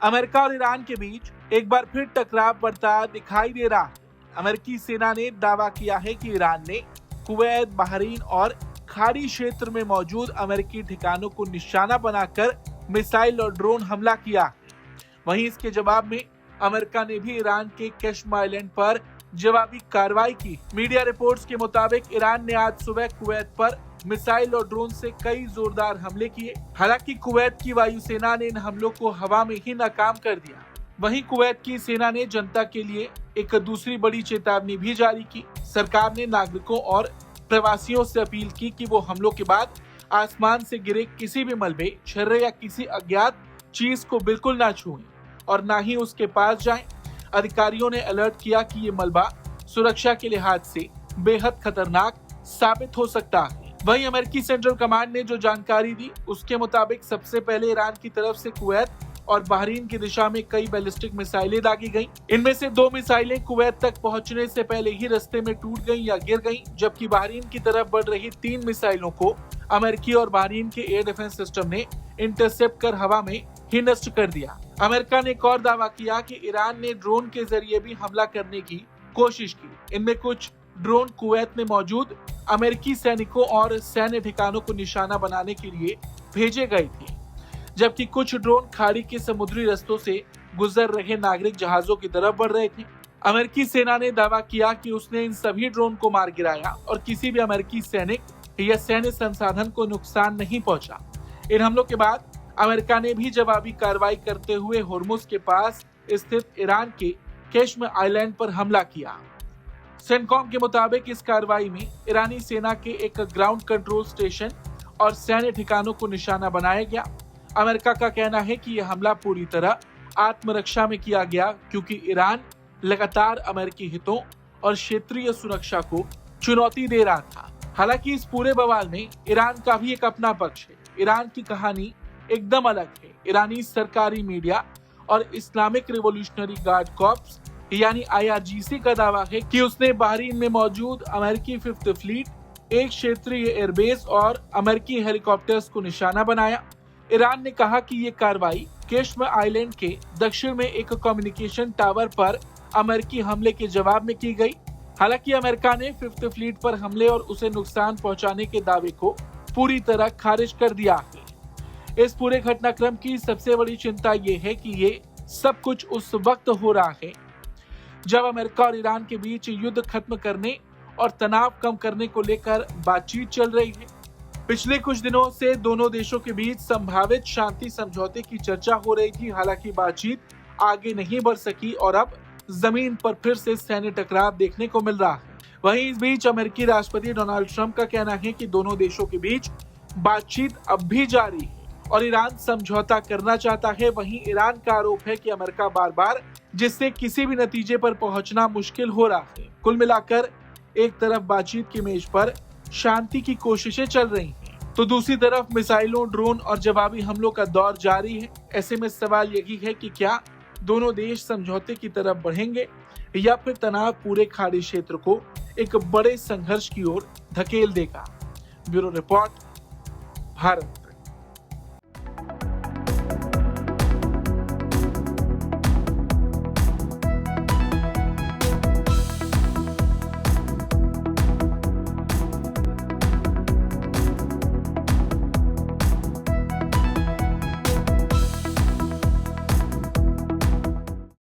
America और Iran के बीच एक बार फिर टकराव बढ़ता दिखाई दे रहा है। अमेरिकी सेना ने दावा किया है कि ईरान ने कुवैत, बहरीन और खाड़ी क्षेत्र में मौजूद अमेरिकी ठिकानों को निशाना बनाकर मिसाइल और ड्रोन हमला किया। वहीं इसके जवाब में अमेरिका ने भी ईरान के केश्म आइलैंड पर जवाबी कार्रवाई की। मीडिया रिपोर्ट्स के मुताबिक ईरान ने आज सुबह कुवैत पर मिसाइल और ड्रोन से कई जोरदार हमले किए। हालांकि कुवैत की वायुसेना ने इन हमलों को हवा में ही नाकाम कर दिया। वहीं कुवैत की सेना ने जनता के लिए एक दूसरी बड़ी चेतावनी भी जारी की। सरकार ने नागरिकों और प्रवासियों से अपील की कि वो हमलों के बाद आसमान से गिरे किसी भी मलबे, छर्रे या किसी अज्ञात चीज को बिल्कुल ना छुएं और ना ही उसके पास जाएं। अधिकारियों ने अलर्ट किया कि ये मलबा सुरक्षा के लिहाज से बेहद खतरनाक साबित हो सकता है। वहीं अमेरिकी सेंट्रल कमांड ने जो जानकारी दी उसके मुताबिक सबसे पहले ईरान की तरफ से कुवैत और बहरीन की दिशा में कई बैलिस्टिक मिसाइलें दागी गईं। इनमें से 2 मिसाइलें कुवैत तक पहुंचने से पहले ही रास्ते में टूट गईं या गिर गईं, जबकि बहरीन की तरफ बढ़ रही 3 मिसाइलों को अमेरिकी और बहरीन के एयर डिफेंस सिस्टम ने इंटरसेप्ट कर हवा में ही नष्ट कर दिया। अमेरिका ने एक और दावा किया कि ईरान ने ड्रोन के जरिए भी हमला करने की कोशिश की। इनमें कुछ ड्रोन कुवैत में मौजूद अमेरिकी सैनिकों और सैन्य ठिकानों को निशाना बनाने के लिए भेजे गए थे, जबकि कुछ ड्रोन खाड़ी के समुद्री रास्तों से गुजर रहे नागरिक जहाजों की तरफ बढ़ रहे थे। अमेरिकी सेना ने दावा किया कि उसने इन सभी ड्रोन को मार गिराया और किसी भी अमेरिकी सैनिक या सैन्य संसाधन को नुकसान नहीं पहुंचा। इन हमलों के बाद अमेरिका ने भी जवाबी कार्रवाई करते हुए होर्मुज के पास स्थित ईरान के केश्म आइलैंड पर हमला किया। सेंटकॉम के मुताबिक इस कार्रवाई में ईरानी सेना के एक ग्राउंड कंट्रोल स्टेशन और सैन्य ठिकानों को निशाना बनाया गया। अमेरिका का कहना है कि यह हमला पूरी तरह आत्मरक्षा में किया गया, क्योंकि ईरान लगातार अमेरिकी हितों और क्षेत्रीय सुरक्षा को चुनौती दे रहा था। हालांकि इस पूरे बवाल में ईरान का भी एक अपना पक्ष है। ईरान की कहानी एकदम अलग है। ईरानी सरकारी मीडिया और इस्लामिक रिवॉल्यूशनरी गार्ड कॉर्प्स यानी IRGC का दावा है कि उसने बहरीन में मौजूद अमेरिकी 5th फ्लीट, एक क्षेत्रीय एयरबेस और अमेरिकी हेलीकॉप्टर्स को निशाना बनाया। ईरान ने कहा कि ये कार्रवाई केश्म आइलैंड के दक्षिण में एक कम्युनिकेशन टावर पर अमेरिकी हमले के जवाब में की गई। हालांकि अमेरिका ने 5th फ्लीट पर हमले और उसे नुकसान पहुंचाने के दावे को पूरी तरह खारिज कर दिया है। इस पूरे घटनाक्रम की सबसे बड़ी चिंता ये है कि ये सब कुछ उस वक्त हो रहा है जब अमेरिका और ईरान के बीच युद्ध खत्म करने और तनाव कम करने को लेकर बातचीत चल रही है। पिछले कुछ दिनों से दोनों देशों के बीच संभावित शांति समझौते की चर्चा हो रही थी। हालांकि बातचीत आगे नहीं बढ़ सकी और अब जमीन पर फिर से सैन्य टकराव देखने को मिल रहा है। वहीं इस बीच अमेरिकी राष्ट्रपति डोनाल्ड ट्रंप का कहना है कि दोनों देशों के बीच बातचीत अब भी जारी है और ईरान समझौता करना चाहता है। वहीं ईरान का आरोप है कि अमेरिका बार-बार जिससे किसी भी नतीजे पर पहुंचना मुश्किल हो रहा है। कुल मिलाकर एक तरफ बातचीत की मेज पर शांति की कोशिशें चल रही हैं, तो दूसरी तरफ मिसाइलों, ड्रोन और जवाबी हमलों का दौर जारी है। ऐसे में सवाल यही है कि क्या दोनों देश समझौते की तरफ बढ़ेंगे या फिर तनाव पूरे खाड़ी क्षेत्र को एक बड़े संघर्ष की ओर धकेल देगा। Bureau report, Bharat.